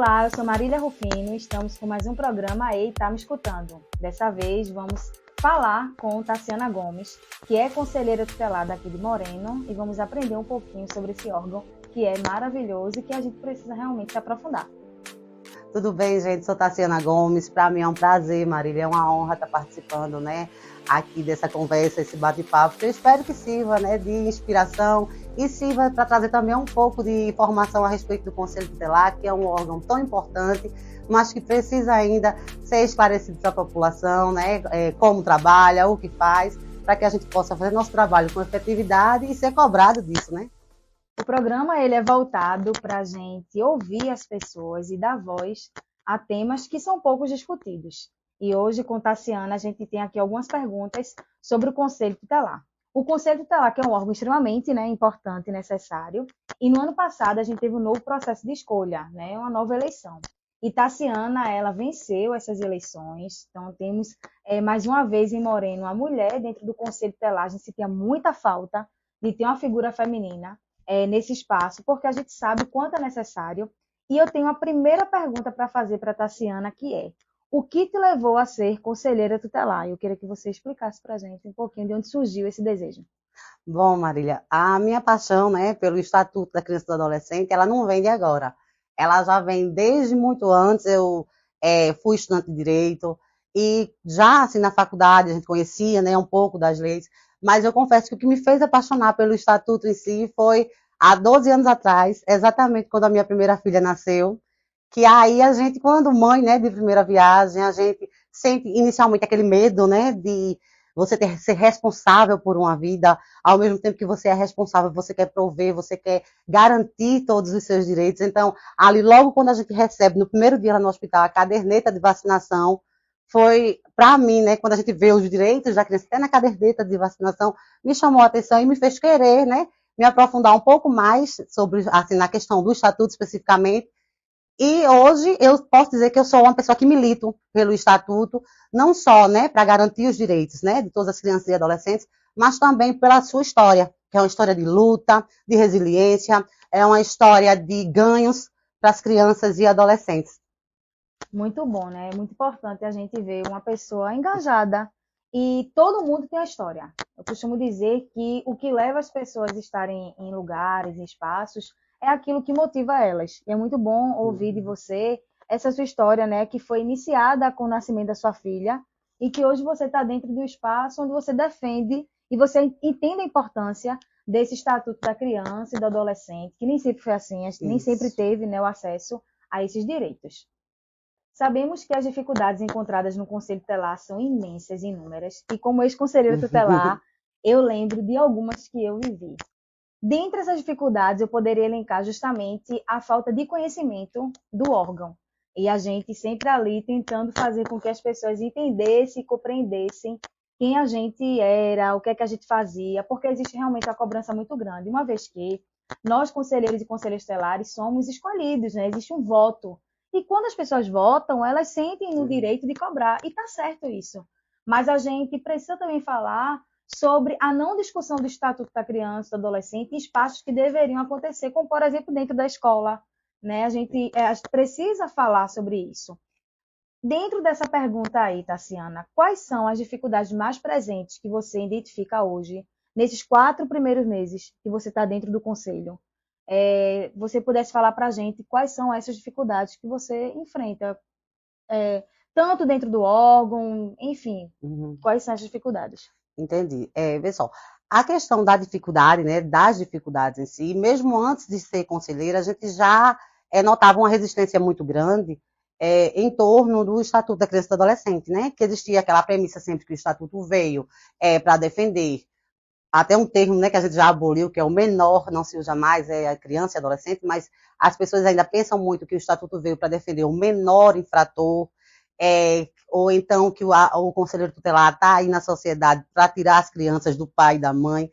Olá, eu sou Marília Rufino e estamos com mais um programa Ei, tá me escutando. Dessa vez vamos falar com Tassiana Gomes, que é conselheira tutelar daqui de Moreno, e vamos aprender um pouquinho sobre esse órgão que é maravilhoso e que a gente precisa realmente se aprofundar. Tudo bem, gente? Sou Tassiana Gomes. Para mim é um prazer, Marília, é uma honra estar participando, aqui dessa conversa, esse bate-papo, que eu espero que sirva, de inspiração e sirva para trazer também um pouco de informação a respeito do Conselho Tutelar, que é um órgão tão importante, mas que precisa ainda ser esclarecido para a população, como trabalha, o que faz, para que a gente possa fazer nosso trabalho com efetividade e ser cobrado disso, O programa ele é voltado para a gente ouvir as pessoas e dar voz a temas que são pouco discutidos. E hoje, com Tassiana, a gente tem aqui algumas perguntas sobre o Conselho Tutelar. O Conselho Tutelar, que é um órgão extremamente importante e necessário, e no ano passado a gente teve um novo processo de escolha, uma nova eleição. E Tassiana, ela venceu essas eleições, então temos mais uma vez em Moreno uma mulher dentro do Conselho Tutelar. A gente sentia muita falta de ter uma figura feminina nesse espaço, porque a gente sabe o quanto é necessário. E eu tenho a primeira pergunta para fazer para a Tassiana, que é: o que te levou a ser conselheira tutelar? Eu queria que você explicasse para a gente um pouquinho de onde surgiu esse desejo. Bom, Marília, a minha paixão, pelo Estatuto da Criança e do Adolescente, ela não vem de agora. Ela já vem desde muito antes. Eu fui estudante de Direito e já, assim, na faculdade a gente conhecia, um pouco das leis, mas eu confesso que o que me fez apaixonar pelo Estatuto em si foi há 12 anos atrás, exatamente quando a minha primeira filha nasceu, que aí a gente, quando mãe, de primeira viagem, a gente sente inicialmente aquele medo, de você ser responsável por uma vida, ao mesmo tempo que você é responsável, você quer prover, você quer garantir todos os seus direitos. Então, ali, logo quando a gente recebe, no primeiro dia lá no hospital, a caderneta de vacinação, foi, para mim, quando a gente vê os direitos da criança até na caderneta de vacinação, me chamou a atenção e me fez querer, me aprofundar um pouco mais sobre, assim, na questão do estatuto especificamente. E hoje eu posso dizer que eu sou uma pessoa que milito pelo Estatuto, não só, para garantir os direitos, de todas as crianças e adolescentes, mas também pela sua história, que é uma história de luta, de resiliência, é uma história de ganhos para as crianças e adolescentes. Muito bom, né? É muito importante a gente ver uma pessoa engajada. E todo mundo tem uma história. Eu costumo dizer que o que leva as pessoas a estarem em lugares, em espaços, é aquilo que motiva elas. E é muito bom ouvir de você essa sua história, que foi iniciada com o nascimento da sua filha e que hoje você está dentro de um espaço onde você defende e você entende a importância desse Estatuto da Criança e do Adolescente, que nem sempre foi assim, a gente nem sempre teve, o acesso a esses direitos. Sabemos que as dificuldades encontradas no Conselho Tutelar são imensas e inúmeras, e como ex-conselheira tutelar, eu lembro de algumas que eu vivi. Dentre essas dificuldades, eu poderia elencar justamente a falta de conhecimento do órgão. E a gente sempre ali tentando fazer com que as pessoas entendessem e compreendessem quem a gente era, o que é que a gente fazia, porque existe realmente uma cobrança muito grande, uma vez que nós, conselheiros e conselheiros tutelares, somos escolhidos, existe um voto. E quando as pessoas votam, elas sentem no direito de cobrar, e está certo isso. Mas a gente precisa também falar sobre a não discussão do Estatuto da Criança e do Adolescente em espaços que deveriam acontecer, como, por exemplo, dentro da escola. A gente precisa falar sobre isso. Dentro dessa pergunta aí, Tassiana, quais são as dificuldades mais presentes que você identifica hoje, nesses 4 primeiros meses que você está dentro do Conselho? Você pudesse falar para a gente quais são essas dificuldades que você enfrenta, tanto dentro do órgão, enfim, quais são as dificuldades? Entendi. Pessoal, a questão da dificuldade, das dificuldades em si, mesmo antes de ser conselheira, a gente já notava uma resistência muito grande em torno do Estatuto da Criança e do Adolescente, que existia aquela premissa sempre que o Estatuto veio para defender, até um termo que a gente já aboliu, que é o menor, não se usa mais, é a criança e adolescente, mas as pessoas ainda pensam muito que o Estatuto veio para defender o menor infrator, ou então que o conselheiro tutelar está aí na sociedade para tirar as crianças do pai e da mãe,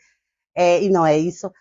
e não é isso.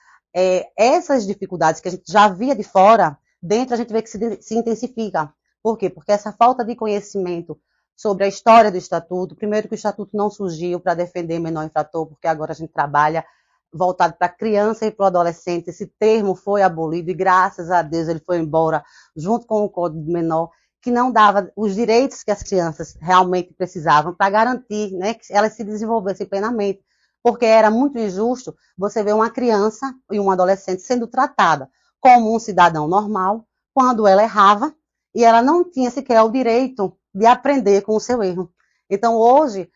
Essas dificuldades que a gente já via de fora, dentro a gente vê que se intensifica. Por quê? Porque essa falta de conhecimento sobre a história do Estatuto, primeiro que o Estatuto não surgiu para defender menor infrator, porque agora a gente trabalha voltado para a criança e para o adolescente. Esse termo foi abolido e, graças a Deus, ele foi embora junto com o Código do Menor, que não dava os direitos que as crianças realmente precisavam para garantir, né, que elas se desenvolvessem plenamente. Porque era muito injusto você ver uma criança e um adolescente sendo tratada como um cidadão normal, quando ela errava, e ela não tinha sequer o direito de aprender com o seu erro. Então, hoje,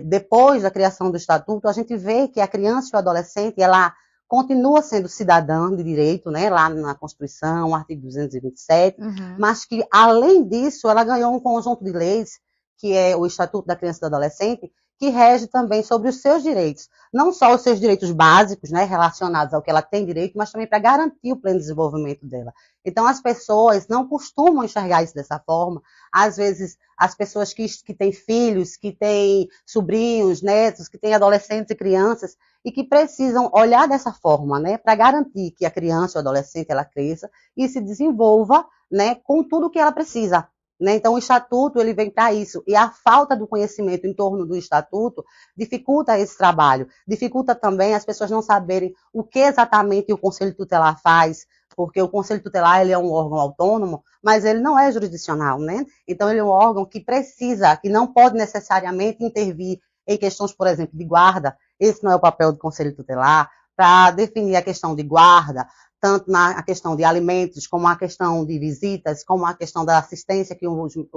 depois da criação do Estatuto, a gente vê que a criança e o adolescente, ela continua sendo cidadã de direito, né, lá na Constituição, artigo 227, mas que, além disso, ela ganhou um conjunto de leis, que é o Estatuto da Criança e do Adolescente, que rege também sobre os seus direitos. Não só os seus direitos básicos, né, relacionados ao que ela tem direito, mas também para garantir o pleno desenvolvimento dela. Então, as pessoas não costumam enxergar isso dessa forma. Às vezes, as pessoas que têm filhos, que têm sobrinhos, netos, que têm adolescentes e crianças, e que precisam olhar dessa forma, né, para garantir que a criança ou adolescente ela cresça e se desenvolva, né, com tudo que ela precisa. Né? Então, o Estatuto ele vem para isso. E a falta do conhecimento em torno do Estatuto dificulta esse trabalho. Dificulta também as pessoas não saberem o que exatamente o Conselho Tutelar faz, porque o Conselho Tutelar ele é um órgão autônomo, mas ele não é jurisdicional, né? Então, ele é um órgão que precisa, que não pode necessariamente intervir em questões, por exemplo, de guarda. Esse não é o papel do Conselho Tutelar, para definir a questão de guarda, tanto na questão de alimentos, como a questão de visitas, como a questão da assistência que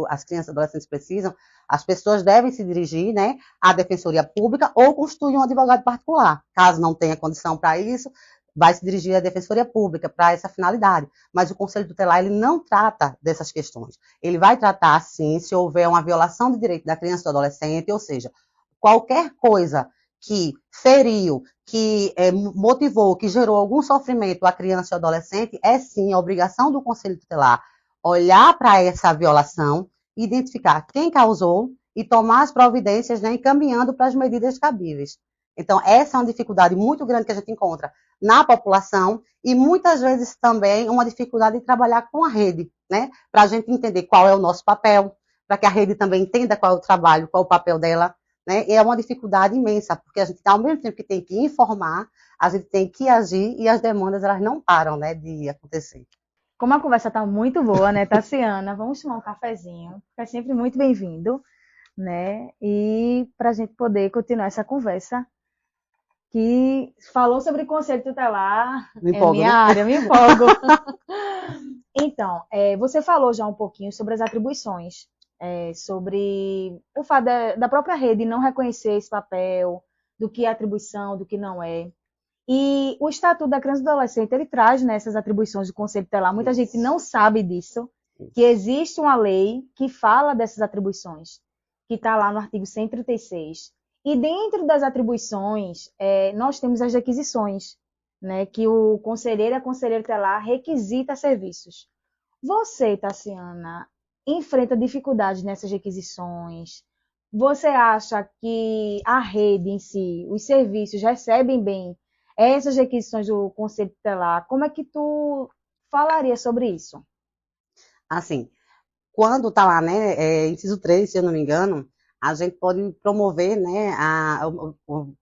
as crianças e adolescentes precisam, as pessoas devem se dirigir, né, à Defensoria Pública ou constituir um advogado particular. Caso não tenha condição para isso, vai se dirigir à Defensoria Pública para essa finalidade. Mas o Conselho Tutelar ele não trata dessas questões. Ele vai tratar, sim, se houver uma violação de direito da criança e do adolescente, ou seja, qualquer coisa que feriu, que motivou, que gerou algum sofrimento à criança e ao adolescente, é sim a obrigação do Conselho Tutelar olhar para essa violação, identificar quem causou e tomar as providências, né, encaminhando para as medidas cabíveis. Então, essa é uma dificuldade muito grande que a gente encontra na população e muitas vezes também uma dificuldade de trabalhar com a rede, né, para a gente entender qual é o nosso papel, para que a rede também entenda qual é o trabalho, qual é o papel dela, né? E é uma dificuldade imensa, porque a gente, ao mesmo tempo que tem que informar, a gente tem que agir e as demandas elas não param, né, de acontecer. Como a conversa está muito boa, né, Tassiana? Vamos tomar um cafezinho, é sempre muito bem-vindo, né? E para a gente poder continuar essa conversa, que falou sobre conselho tutelar, Empolgo, minha né? área, me empolgo. Então, você falou já um pouquinho sobre as atribuições, sobre o fato da própria rede não reconhecer esse papel, do que é atribuição, do que não é. E o Estatuto da Criança e do Adolescente, ele traz nessas atribuições do Conselho Tutelar, muita gente não sabe disso, que existe uma lei que fala dessas atribuições, que está lá no artigo 136. E dentro das atribuições, nós temos as requisições, né, que o conselheiro e a conselheira tutelar requisita serviços. Você, Tassiana, enfrenta dificuldades nessas requisições? Você acha que a rede em si, os serviços recebem bem essas requisições do Conselho Tutelar? Como é que tu falaria sobre isso? Assim, quando está lá, né, inciso 3, se eu não me engano, a gente pode promover, né,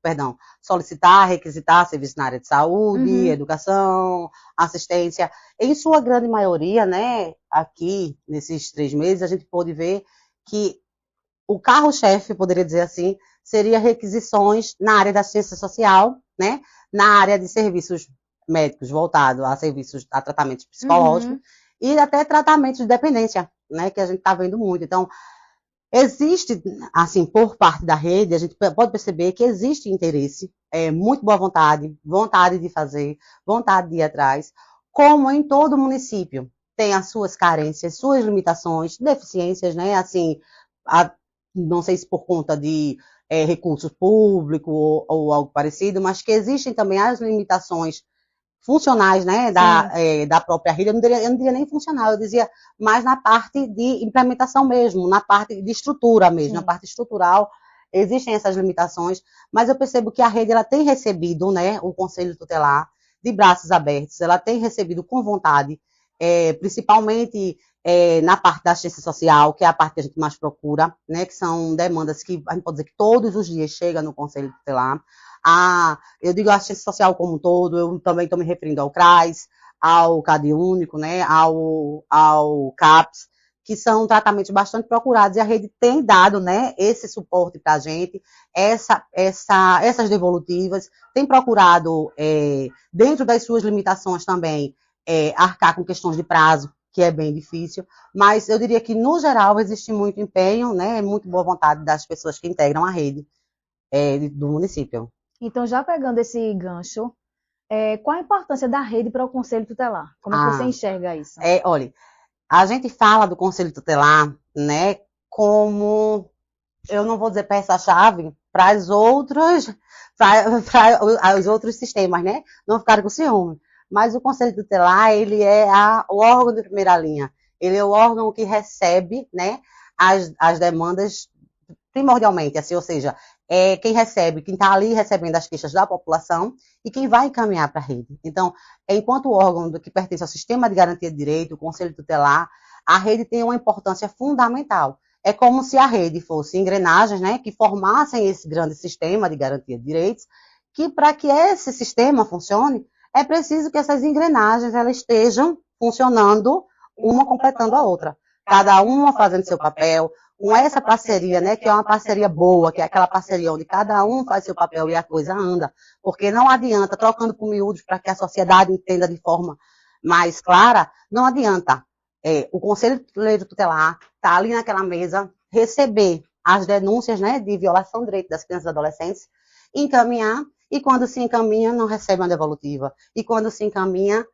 perdão, solicitar, requisitar serviços na área de saúde, educação, assistência. Em sua grande maioria, né, aqui, nesses 3 meses, a gente pôde ver que o carro-chefe, poderia dizer assim, seria requisições na área da ciência social, né, na área de serviços médicos voltados a serviços, a tratamentos psicológicos e até tratamentos de dependência, né, que a gente está vendo muito. Então, existe, assim, por parte da rede, a gente pode perceber que existe interesse, muito boa vontade, vontade de fazer, vontade de ir atrás, como em todo município. Tem as suas carências, suas limitações, deficiências, né, assim, não sei se por conta de recursos públicos ou algo parecido, mas que existem também as limitações funcionais, né, da própria rede. Eu não diria nem funcional, eu dizia mais na parte de implementação mesmo, na parte de estrutura mesmo, na parte estrutural, existem essas limitações, mas eu percebo que a rede ela tem recebido, né, o Conselho Tutelar de braços abertos, ela tem recebido com vontade, principalmente na parte da assistência social, que é a parte que a gente mais procura, né, que são demandas que a gente pode dizer que todos os dias chega no Conselho Tutelar. Eu digo assistência social como um todo, eu também estou me referindo ao CRAS, ao CAD Único, né, ao CAPS, que são tratamentos bastante procurados, e a rede tem dado, né, esse suporte para a gente, essas devolutivas, tem procurado, dentro das suas limitações também, arcar com questões de prazo, que é bem difícil, mas eu diria que, no geral, existe muito empenho, né, muito boa vontade das pessoas que integram a rede do município. Então, já pegando esse gancho, qual a importância da rede para o Conselho Tutelar? Como é que você enxerga isso? Olha, a gente fala do Conselho Tutelar, né, como, eu não vou dizer peça-chave, para os outros sistemas, né, não ficarem com ciúme. Mas o Conselho Tutelar, ele é o órgão de primeira linha. Ele é o órgão que recebe, né, as demandas primordialmente, assim, ou seja, quem recebe, quem está ali recebendo as queixas da população e quem vai encaminhar para a rede. Então, enquanto órgão que pertence ao sistema de garantia de direito, o Conselho Tutelar, a rede tem uma importância fundamental. É como se a rede fosse engrenagens, né, que formassem esse grande sistema de garantia de direitos, que para que esse sistema funcione, é preciso que essas engrenagens elas estejam funcionando, uma completando a outra. Cada uma fazendo seu papel, com essa parceria, né, que é uma parceria boa, que é aquela parceria onde cada um faz seu papel e a coisa anda, porque não adianta, trocando por miúdos para que a sociedade entenda de forma mais clara, não adianta o Conselho Tutelar estar ali naquela mesa, receber as denúncias, né, de violação de direito das crianças e adolescentes, encaminhar, e quando se encaminha, não recebe uma devolutiva, e quando se encaminha,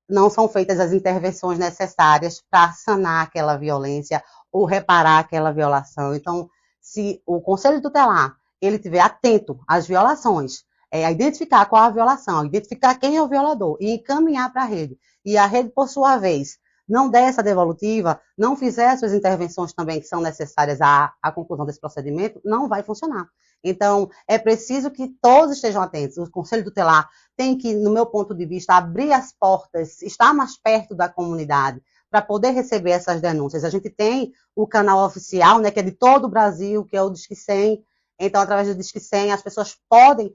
não são feitas as intervenções necessárias para sanar aquela violência ou reparar aquela violação. Então, se o Conselho Tutelar ele estiver atento às violações, a identificar qual a violação, identificar quem é o violador e encaminhar para a rede, e a rede, por sua vez, não der essa devolutiva, não fizer as suas intervenções também que são necessárias à conclusão desse procedimento, não vai funcionar. Então, é preciso que todos estejam atentos. O Conselho Tutelar tem que, no meu ponto de vista, abrir as portas, estar mais perto da comunidade, para poder receber essas denúncias. A gente tem o canal oficial, né, que é de todo o Brasil, que é o Disque 100. Então, através do Disque 100, as pessoas podem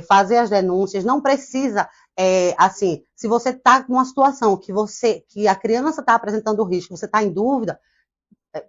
fazer as denúncias. Não precisa, assim, se você está com uma situação que a criança está apresentando risco, você está em dúvida,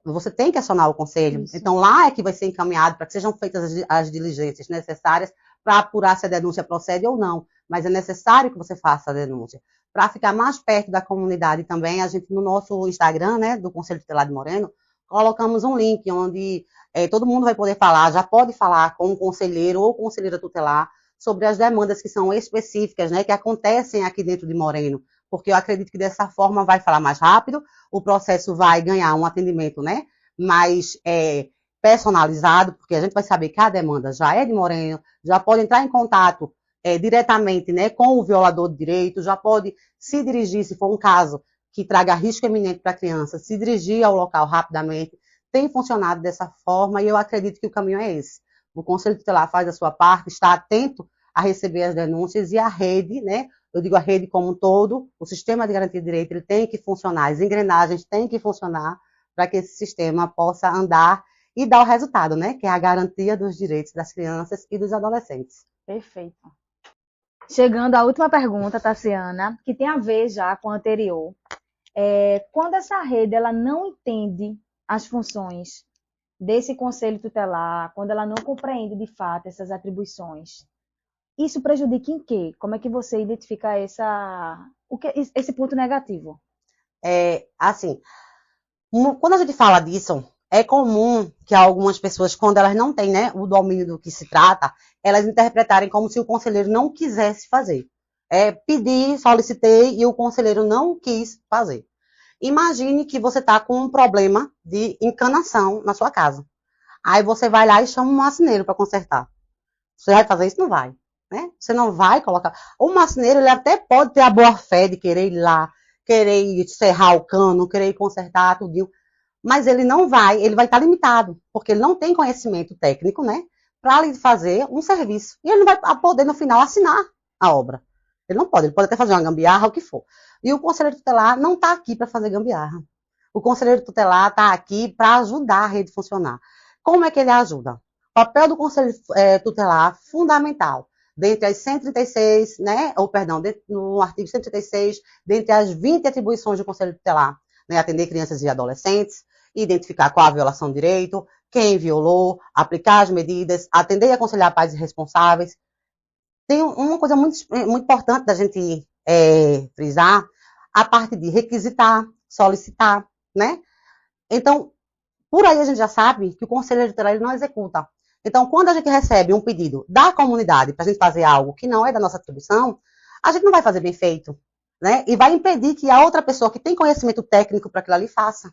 você tem que acionar o conselho. Isso. Então, lá é que vai ser encaminhado para que sejam feitas as diligências necessárias para apurar se a denúncia procede ou não. Mas é necessário que você faça a denúncia. Para ficar mais perto da comunidade também, a gente, no nosso Instagram, né, do Conselho Tutelar de Moreno, colocamos um link onde todo mundo vai poder falar, já pode falar com o conselheiro ou conselheira tutelar sobre as demandas que são específicas, né, que acontecem aqui dentro de Moreno, porque eu acredito que dessa forma vai falar mais rápido, o processo vai ganhar um atendimento, né, mais personalizado, porque a gente vai saber que a demanda já é de Moreno, já pode entrar em contato diretamente, né, com o violador de direito, já pode se dirigir, se for um caso que traga risco iminente para a criança, se dirigir ao local rapidamente. Tem funcionado dessa forma e eu acredito que o caminho é esse. O Conselho Tutelar faz a sua parte, está atento a receber as denúncias e a rede, né, eu digo a rede como um todo, o sistema de garantia de direito ele tem que funcionar, as engrenagens têm que funcionar para que esse sistema possa andar e dar o resultado, né, que é a garantia dos direitos das crianças e dos adolescentes. Perfeito. Chegando à última pergunta, Tassiana, que tem a ver já com a anterior. Quando essa rede ela não entende as funções desse conselho tutelar, quando ela não compreende de fato essas atribuições, isso prejudica em quê? Como é que você identifica esse ponto negativo? Assim, quando a gente fala disso, é comum que algumas pessoas, quando elas não têm, né, o domínio do que se trata, elas interpretarem como se o conselheiro não quisesse fazer. Pedi, solicitei e o conselheiro não quis fazer. Imagine que você está com um problema de encanação na sua casa. Aí você vai lá e chama um marceneiro para consertar. Você vai fazer isso? Não vai. Né? Você não vai colocar. O marceneiro ele até pode ter a boa fé de querer ir lá, querer serrar o cano, querer consertar tudo, mas ele não vai, ele vai estar limitado, porque ele não tem conhecimento técnico, né, para lhe fazer um serviço. E ele não vai poder, no final, assinar a obra. Ele não pode, ele pode até fazer uma gambiarra, o que for. E o conselheiro tutelar não está aqui para fazer gambiarra. O conselheiro tutelar está aqui para ajudar a rede a funcionar. Como é que ele ajuda? O papel do conselho tutelar, fundamental. dentre as 136, né, ou perdão, no artigo 136, dentre as 20 atribuições do Conselho Tutelar, né, atender crianças e adolescentes, identificar qual a violação de direito, quem violou, aplicar as medidas, atender e aconselhar pais e responsáveis. Tem uma coisa muito importante da gente frisar, a parte de requisitar, solicitar, né? Então, por aí a gente já sabe que o conselheiro tutelar ele não executa. Então, quando a gente recebe um pedido da comunidade para a gente fazer algo que não é da nossa atribuição, a gente não vai fazer bem feito, né? E vai impedir que a outra pessoa que tem conhecimento técnico para aquilo ali faça.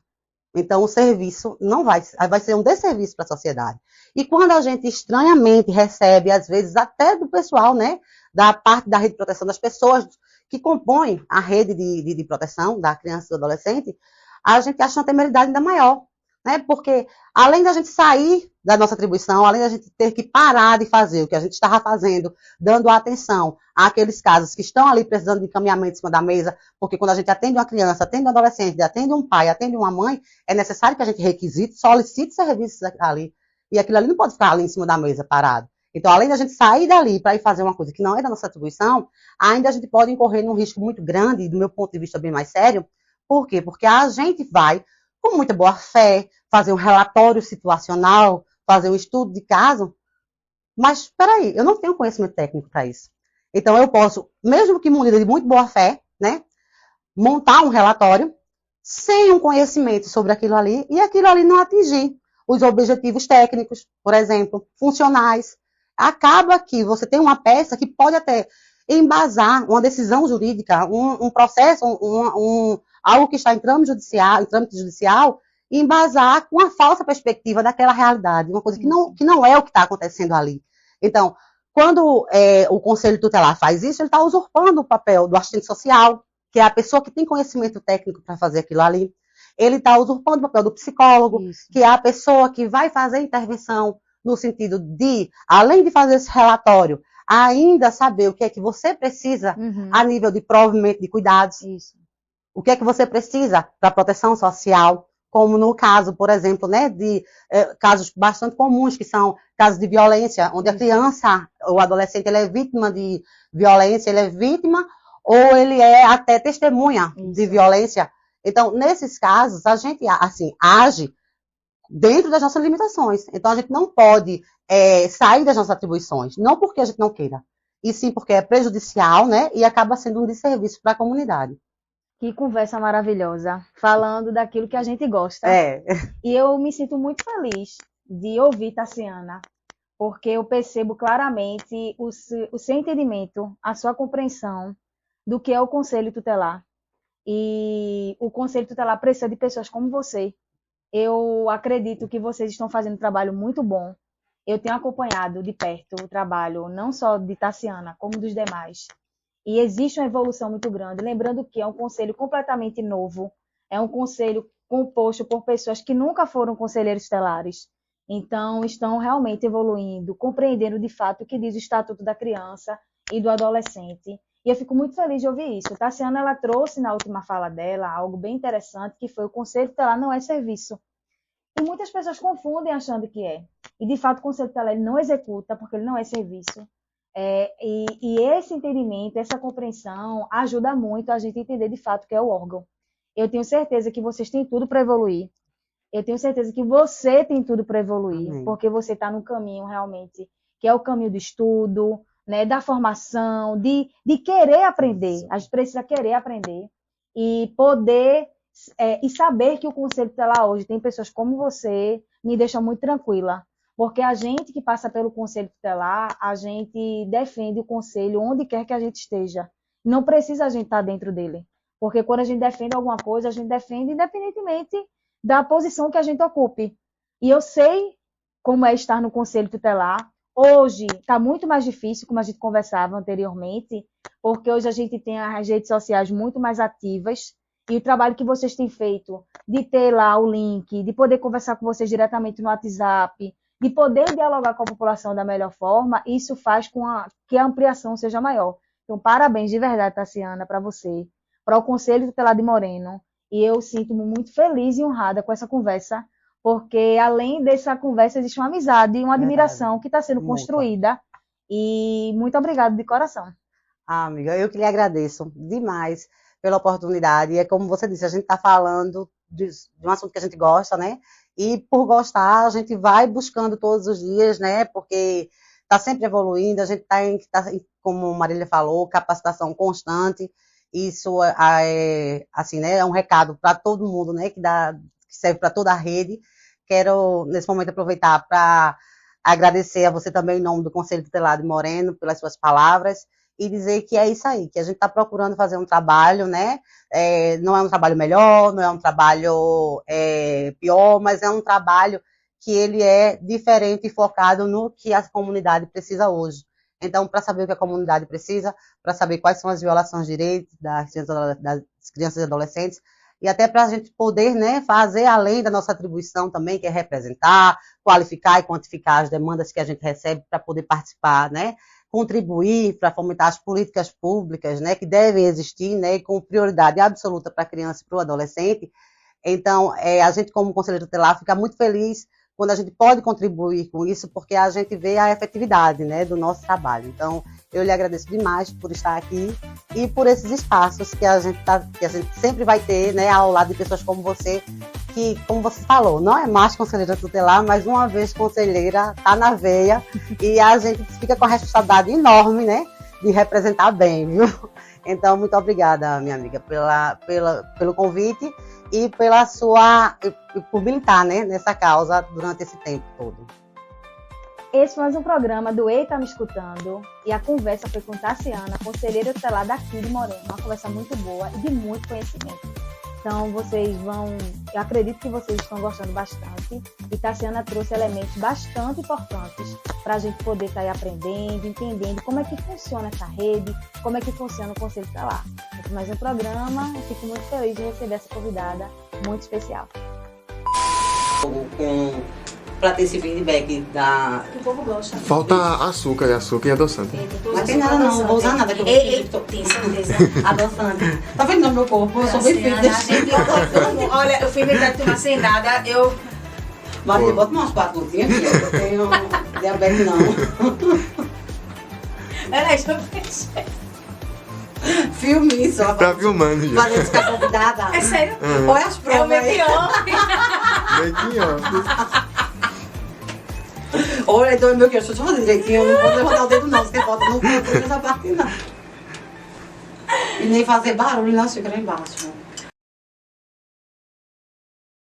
Então, o serviço não vai ser um desserviço para a sociedade. E quando a gente estranhamente recebe, às vezes, até do pessoal, né, da parte da rede de proteção das pessoas que compõem a rede de proteção da criança e do adolescente, a gente acha uma temeridade ainda maior, né? Porque além da gente sair da nossa atribuição, além da gente ter que parar de fazer o que a gente estava fazendo, dando atenção àqueles casos que estão ali precisando de encaminhamento em cima da mesa, porque quando a gente atende uma criança, atende um adolescente, atende um pai, atende uma mãe, é necessário que a gente requisite, solicite serviços ali. E aquilo ali não pode ficar ali em cima da mesa parado. Então, além da gente sair dali para ir fazer uma coisa que não é da nossa atribuição, ainda a gente pode incorrer num risco muito grande, do meu ponto de vista bem mais sério. Por quê? Porque a gente vai, com muita boa fé, fazer um relatório situacional, fazer um estudo de caso, mas espera aí, eu não tenho conhecimento técnico para isso. Então, eu posso, mesmo que munida de muito boa fé, né, montar um relatório sem um conhecimento sobre aquilo ali e aquilo ali não atingir os objetivos técnicos, por exemplo, funcionais. Acaba que você tem uma peça que pode até embasar uma decisão jurídica, um processo, algo que está em trâmite judicial, e embasar com uma falsa perspectiva daquela realidade, uma coisa que não é o que está acontecendo ali. Então, quando o Conselho Tutelar faz isso, ele está usurpando o papel do assistente social, que é a pessoa que tem conhecimento técnico para fazer aquilo ali. Ele está usurpando o papel do psicólogo, que é a pessoa que vai fazer a intervenção no sentido de, além de fazer esse relatório, ainda saber o que é que você precisa a nível de provimento de cuidados. Isso. O que é que você precisa para proteção social, como no caso, por exemplo, né, de casos bastante comuns, que são casos de violência, onde a criança, o adolescente, ele é vítima de violência, ele é vítima ou ele é até testemunha de violência. Então, nesses casos, a gente, assim, age dentro das nossas limitações. Então, a gente não pode sair das nossas atribuições, não porque a gente não queira, e sim porque é prejudicial, né, e acaba sendo um desserviço para a comunidade. Que conversa maravilhosa, falando daquilo que a gente gosta. E eu me sinto muito feliz de ouvir Tassiana, porque eu percebo claramente o seu entendimento, a sua compreensão do que é o Conselho Tutelar. E o Conselho Tutelar precisa de pessoas como você. Eu acredito que vocês estão fazendo um trabalho muito bom. Eu tenho acompanhado de perto o trabalho, não só de Tassiana, como dos demais. E existe uma evolução muito grande. Lembrando que é um conselho completamente novo. É um conselho composto por pessoas que nunca foram conselheiros tutelares. Então, estão realmente evoluindo, compreendendo de fato o que diz o Estatuto da Criança e do Adolescente. E eu fico muito feliz de ouvir isso. Tassiana, ela trouxe na última fala dela algo bem interessante, que foi o Conselho Tutelar não é serviço. E muitas pessoas confundem achando que é. E, de fato, o Conselho Tutelar ele não executa, porque ele não é serviço. E esse entendimento, essa compreensão, ajuda muito a gente a entender, de fato, o que é o órgão. Eu tenho certeza que vocês têm tudo para evoluir. Eu tenho certeza que você tem tudo para evoluir, Amém. Porque você está no caminho, realmente, que é o caminho do estudo, né, da formação, de querer aprender. Isso. A gente precisa querer aprender e poder e saber que o Conselho Tutelar hoje tem pessoas como você, me deixa muito tranquila, porque a gente que passa pelo Conselho Tutelar, a gente defende o Conselho onde quer que a gente esteja. Não precisa a gente estar dentro dele, porque quando a gente defende alguma coisa, a gente defende independentemente da posição que a gente ocupe. E eu sei como é estar no Conselho Tutelar. Hoje está muito mais difícil, como a gente conversava anteriormente, porque hoje a gente tem as redes sociais muito mais ativas e o trabalho que vocês têm feito de ter lá o link, de poder conversar com vocês diretamente no WhatsApp, de poder dialogar com a população da melhor forma, isso faz com que a ampliação seja maior. Então, parabéns de verdade, Tassiana, para você, para o Conselho Tutelar de Moreno, e eu sinto-me muito feliz e honrada com essa conversa, porque além dessa conversa existe uma amizade e uma admiração que está sendo construída E muito obrigada de coração. Amiga, eu que lhe agradeço demais pela oportunidade. E é como você disse, a gente está falando de um assunto que a gente gosta, né? E por gostar, a gente vai buscando todos os dias, né? Porque está sempre evoluindo, a gente está como Marília falou, capacitação constante. Isso assim, né? É um recado para todo mundo, né? Que serve para toda a rede. Quero, nesse momento, aproveitar para agradecer a você também, em nome do Conselho Tutelar de Moreno, pelas suas palavras, e dizer que é isso aí, que a gente está procurando fazer um trabalho, né? Não é um trabalho melhor, não é um trabalho pior, mas é um trabalho que ele é diferente e focado no que a comunidade precisa hoje. Então, para saber o que a comunidade precisa, para saber quais são as violações de direitos das crianças e adolescentes, e até para a gente poder, né, fazer além da nossa atribuição também, que é representar, qualificar e quantificar as demandas que a gente recebe para poder participar, né, contribuir para fomentar as políticas públicas, né, que devem existir, né, com prioridade absoluta para a criança e para o adolescente. Então, a gente, como conselheiro tutelar, fica muito feliz quando a gente pode contribuir com isso, porque a gente vê a efetividade, né, do nosso trabalho. Então, eu lhe agradeço demais por estar aqui e por esses espaços que a gente sempre vai ter, né, ao lado de pessoas como você, que, como você falou, não é mais conselheira tutelar, mas uma vez conselheira, tá na veia, e a gente fica com a responsabilidade enorme, né, de representar bem, viu? Então, muito obrigada, minha amiga, pelo convite e por militar, né, nessa causa durante esse tempo todo. Esse foi mais um programa do Ei, Tá Me Escutando, e a conversa foi com Tassiana, conselheira tutelar daqui de Moreno, uma conversa muito boa e de muito conhecimento. Então, eu acredito que vocês estão gostando bastante, e Tassiana trouxe elementos bastante importantes para a gente poder estar aí aprendendo, entendendo como é que funciona essa rede, como é que funciona o Conselho Tutelar. Esse é mais um programa, e fico muito feliz de receber essa convidada muito especial. Para ter esse feedback da... O povo gosta. Falta açúcar e adoçante. Mas tem nada não vou usar nada. Tem certeza. Adoçante. Tá vendo no meu corpo? Eu sou bem fitness. Olha, eu fui inventar de tomar sem nada, eu... Maria, bota umas 4 gotinhas aqui, eu tenho diabetes não. Ela já pensei. Filme isso. Tá filmando já. Valeu ficar convidada. É sério? Olha as É o provas meu aí. pior. Aqui, ó. Olha, então, meu Deus, deixa eu fazer direitinho. Eu não vou levantar o dedo não, você bota no canto dessa parte não. E nem fazer barulho, não, fica lá embaixo.